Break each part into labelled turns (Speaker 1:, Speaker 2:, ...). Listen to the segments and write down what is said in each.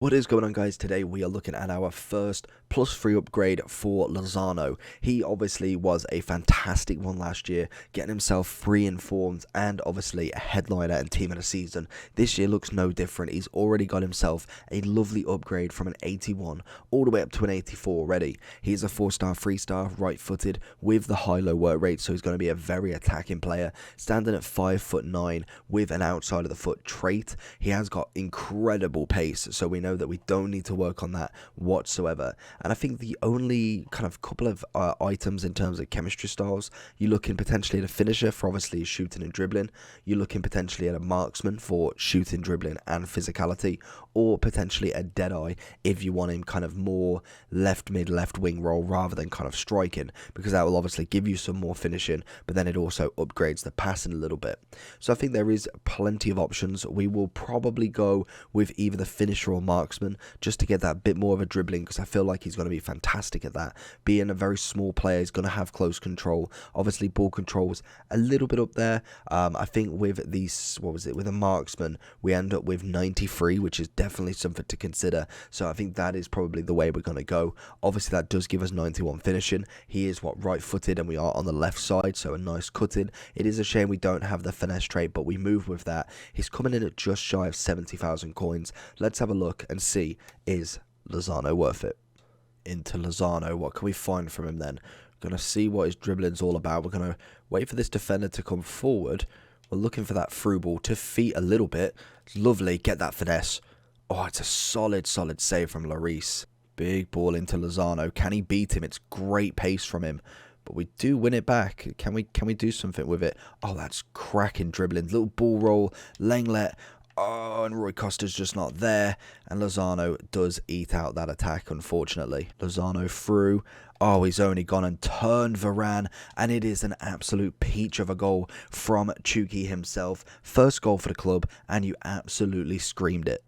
Speaker 1: What is going on, guys? Today we are looking at our first +3 upgrade for Lozano. He obviously was a fantastic one last year, getting himself 3 informed and obviously a headliner and team of the season. This year looks no different. He's already got himself a lovely upgrade from an 81 all the way up to an 84 already. He's a 4-star, 3-star, right-footed with the high-low work rate, so he's going to be a very attacking player, standing at 5'9" with an outside of the foot trait. He has got incredible pace, so we know that we don't need to work on that whatsoever. And I think the only kind of couple of items in terms of chemistry styles, you're looking potentially at a finisher for obviously shooting and dribbling, you're looking potentially at a marksman for shooting, dribbling and physicality, or potentially a deadeye if you want him kind of more left mid, left wing role rather than kind of striking, because that will obviously give you some more finishing, but then it also upgrades the passing a little bit. So I think there is plenty of options. We will probably go with either the finisher or marksman just to get that bit more of a dribbling, because I feel like he's going to be fantastic at that. Being a very small player, he's going to have close control. Obviously ball control's a little bit up there. I think with these, with a marksman we end up with 93, which is definitely something to consider. So I think that is probably the way we're going to go. Obviously that does give us 91 finishing. He is right-footed and we are on the left side, so a nice cutting. It is a shame we don't have the finesse trait, but we move with that. He's coming in at just shy of 70,000 coins. Let's have a look and see, is Lozano worth it? Into Lozano, what can we find from him then? We're going to see what his dribbling's all about. We're going to wait for this defender to come forward. We're looking for that through ball to feet a little bit. It's lovely, get that finesse. Oh, it's a solid save from Lloris. Big ball into Lozano. Can he beat him? It's great pace from him. But we do win it back. Can we do something with it? Oh, that's cracking dribbling. Little ball roll. Lenglet. Oh, and Rui Costa's just not there. And Lozano does eat out that attack, unfortunately. Lozano through. Oh, he's only gone and turned Varane. And it is an absolute peach of a goal from Chucky himself. First goal for the club. And you absolutely screamed it.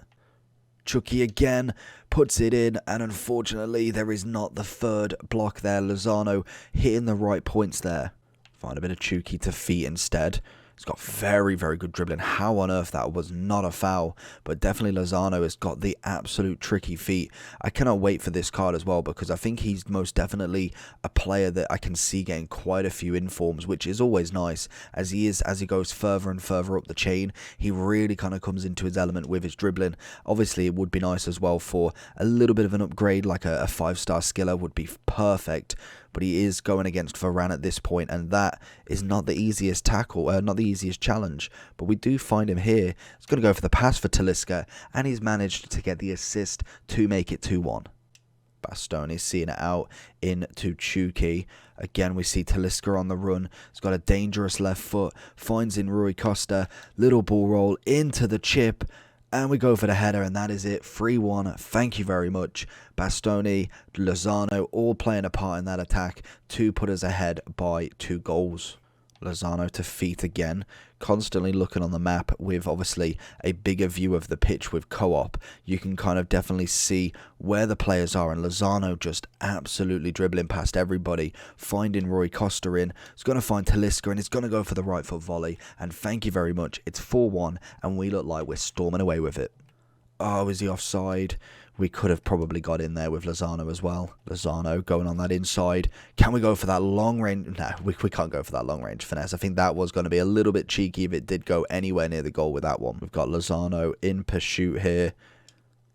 Speaker 1: Chucky again puts it in, and unfortunately there is not the third block there. Lozano hitting the right points there. Find a bit of Chucky to feet instead. He's got very good dribbling. How on earth that was not a foul, but definitely Lozano has got the absolute tricky feet. I cannot wait for this card as well, because I think he's most definitely a player that I can see getting quite a few informs, which is always nice, as he goes further and further up the chain. He really kind of comes into his element with his dribbling. Obviously it would be nice as well for a little bit of an upgrade, like a 5-star skiller would be perfect. But he is going against Varane at this point, and that is not the easiest tackle, not the easiest challenge. But we do find him here. He's going to go for the pass for Talisca, and he's managed to get the assist to make it 2-1. Bastoni seeing it out into Chucky. Again, we see Talisca on the run. He's got a dangerous left foot. Finds in Rui Costa. Little ball roll into the chip. And we go for the header, and that is it. 3-1. Thank you very much. Bastoni, Lozano, all playing a part in that attack to put us ahead by 2 goals. Lozano to feet again, constantly looking on the map with obviously a bigger view of the pitch with co-op. You can kind of definitely see where the players are, and Lozano just absolutely dribbling past everybody, finding Rui Costa in. He's going to find Talisca, and he's going to go for the right foot volley, and thank you very much. It's 4-1, and we look like we're storming away with it. Oh, is he offside? We could have probably got in there with Lozano as well. Lozano going on that inside. Can we go for that long range? No, we can't go for that long range finesse. I think that was going to be a little bit cheeky if it did go anywhere near the goal with that one. We've got Lozano in pursuit here.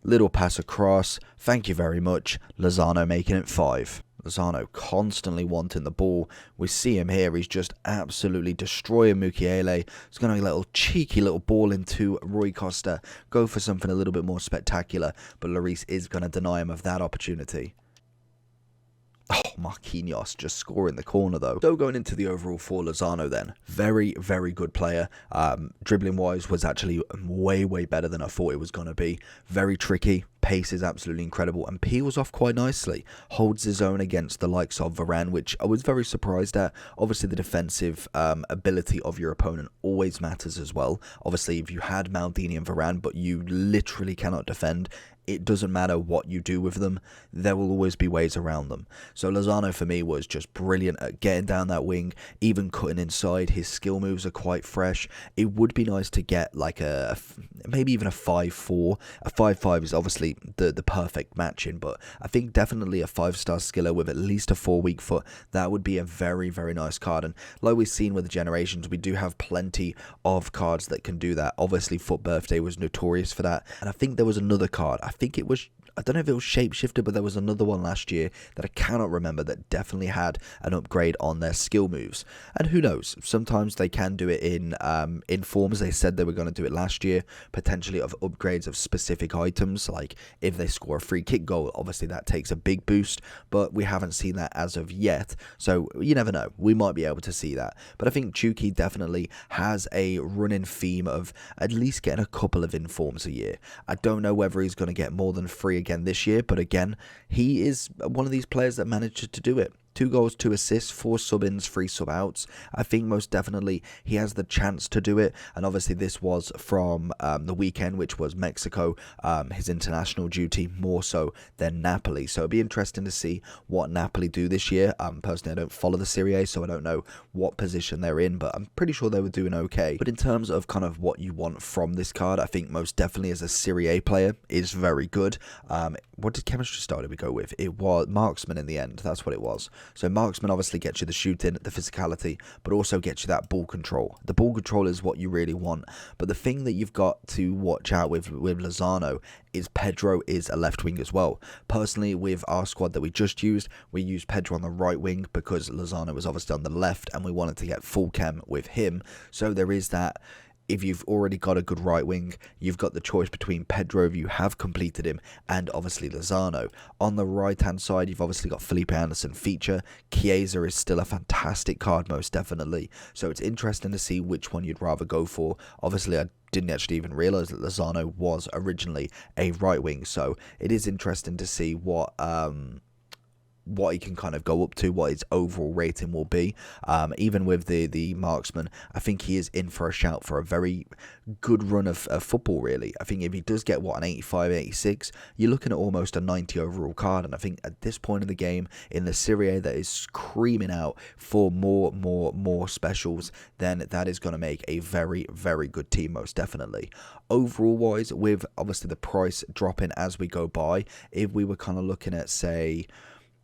Speaker 1: Little pass across. Thank you very much. Lozano making it 5. Lozano constantly wanting the ball. We see him here. He's just absolutely destroying Mukiele. He's going to get a little cheeky little ball into Rui Costa. Go for something a little bit more spectacular. But Lloris is going to deny him of that opportunity. Oh, Marquinhos just scoring the corner though. So going into the overall for Lozano then. Very good player. Dribbling wise was actually way better than I thought it was going to be. Very tricky. Pace is absolutely incredible, and peels off quite nicely. Holds his own against the likes of Varane, which I was very surprised at. Obviously the defensive ability of your opponent always matters as well. Obviously if you had Maldini and Varane but you literally cannot defend, it doesn't matter what you do with them, there will always be ways around them. So Lozano for me was just brilliant at getting down that wing, even cutting inside. His skill moves are quite fresh. It would be nice to get like maybe even a 5-4. A 5-5 is obviously the perfect matching, but I think definitely a 5-star skiller with at least a 4 weak foot, that would be a very, very nice card. And like we've seen with the generations, we do have plenty of cards that can do that. Obviously Foot Birthday was notorious for that, and I think there was another card, I don't know if it was Shapeshifter, but there was another one last year that I cannot remember that definitely had an upgrade on their skill moves. And who knows, sometimes they can do it in forms. They said they were going to do it last year, potentially of upgrades of specific items, like if they score a free kick goal, obviously that takes a big boost, but we haven't seen that as of yet, so you never know, we might be able to see that. But I think Chuki definitely has a running theme of at least getting a couple of informs a year. I don't know whether he's going to get more than 3 again this year, but again, he is one of these players that managed to do it. 2 goals, 2 assists, 4 sub-ins, 3 sub-outs. I think most definitely he has the chance to do it. And obviously this was from the weekend, which was Mexico, his international duty, more so than Napoli. So it'd be interesting to see what Napoli do this year. Personally, I don't follow the Serie A, so I don't know what position they're in, but I'm pretty sure they were doing okay. But in terms of kind of what you want from this card, I think most definitely as a Serie A player is very good. What did chemistry style did we go with? It was Marksman in the end. That's what it was. So Marksman obviously gets you the shooting, the physicality, but also gets you that ball control. The ball control is what you really want. But the thing that you've got to watch out with Lozano is Pedro is a left wing as well. Personally, with our squad that we just used, we used Pedro on the right wing because Lozano was obviously on the left and we wanted to get full chem with him. So there is that. If you've already got a good right wing, you've got the choice between Pedro, if you have completed him, and obviously Lozano. On the right hand side, you've obviously got Felipe Anderson feature. Chiesa is still a fantastic card, most definitely. So it's interesting to see which one you'd rather go for. Obviously, I didn't actually even realize that Lozano was originally a right wing, so it is interesting to see what he can kind of go up to, what his overall rating will be. Even with the Marksman, I think he is in for a shout for a very good run of football, really. I think if he does get, an 85, 86, you're looking at almost a 90 overall card, and I think at this point in the game, in the Serie A that is screaming out for more specials, then that is going to make a very, very good team, most definitely. Overall wise, with obviously the price dropping as we go by, if we were kind of looking at, say,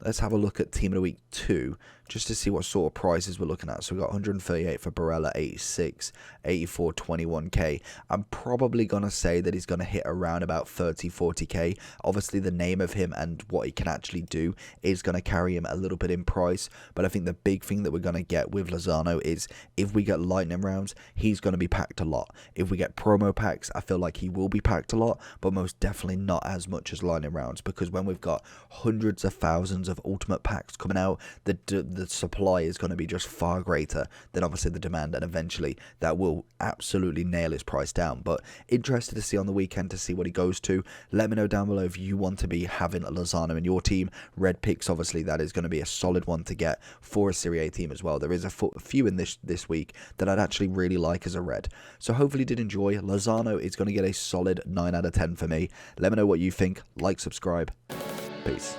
Speaker 1: let's have a look at Team of the Week 2, just to see what sort of prices we're looking at. So we've got 138 for Barella, 86, 84, 21k. I'm probably going to say that he's going to hit around about 30, 40k. Obviously, the name of him and what he can actually do is going to carry him a little bit in price. But I think the big thing that we're going to get with Lozano is if we get lightning rounds, he's going to be packed a lot. If we get promo packs, I feel like he will be packed a lot, but most definitely not as much as lightning rounds, because when we've got hundreds of thousands of ultimate packs coming out, the supply is going to be just far greater than obviously the demand, and eventually that will absolutely nail his price down. But interested to see on the weekend to see what he goes to. Let me know down below if you want to be having a Lozano in your team. Red picks, obviously that is going to be a solid one to get for a Serie A team as well. There is a few in this week that I'd actually really like as a red. So hopefully you did enjoy. Lozano is going to get a solid 9 out of 10 for me. Let me know what you think. Like, subscribe. Peace.